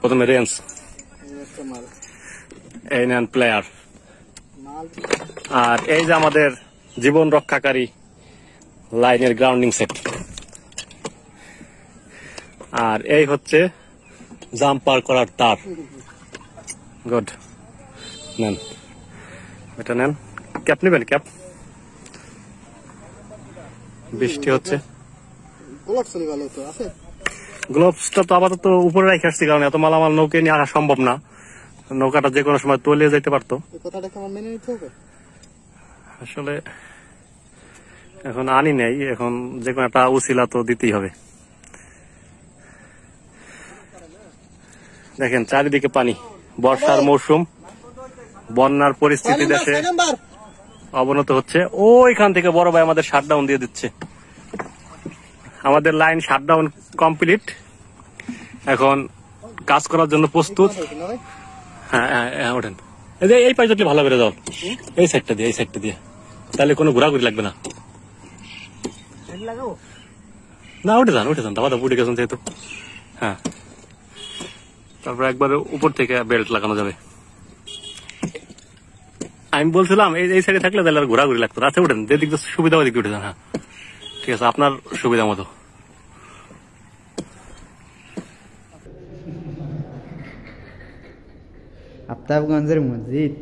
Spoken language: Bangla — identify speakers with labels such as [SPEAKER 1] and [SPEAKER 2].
[SPEAKER 1] প্রথমে রেঞ্জ, এই নেন প্লেয়ার, আর এই যে আমাদের জীবন রক্ষাকারী লাইনের গ্রাউন্ডিং সেট, আর এই হচ্ছে জাম্পার করার তার। গুড, নেন এটা নেন। ক্যাপ নেবেন? ক্যাপ, বৃষ্টি হচ্ছে। গ্লোভসটা তো আপাতত উপরে রেখে আসছি, কারণ এত মালামাল নৌকে নিয়ে আসা সম্ভব না, নৌকাটা যে কোনো সময় তলিয়ে যেতে পারতো। আসলে এখন আনি নেই, এখন যে কোনো একটা উছিলা তো দিতেই হবে। দেখেন চারিদিকে পানি, বর্ষার মৌসুম, বন্যার পরিস্থিতি দেশে অবনত হচ্ছে। ওইখান থেকে বড় ভাই আমাদের শাটডাউন দিয়ে দিচ্ছে। আমাদের লাইন শাটডাউন কমপ্লিট, এখন কাজ করার জন্য প্রস্তুত। হ্যাঁ হ্যাঁ ওঠেন, এই পাশ ভালো করে যাও, এই সাইডটা দিয়ে, এই সাইডটা দিয়ে, তাহলে কোনো ঘোরাঘুরি লাগবে না। না উঠে যান দাদা, উঠে গেছেন যেহেতু। হ্যাঁ, তারপর একবারে উপর থেকে বেল্ট লাগানো যাবে। আমি বলছিলাম এই সাইডে থাকলে তাহলে আর ঘোরাঘুরি লাগতো। রাতে উঠেন, যেদিক সুবিধা ওদিকে উঠে যান। হ্যাঁ ঠিক আছে, আপনার সুবিধা মতো।
[SPEAKER 2] আফতাবগঞ্জের মসজিদ।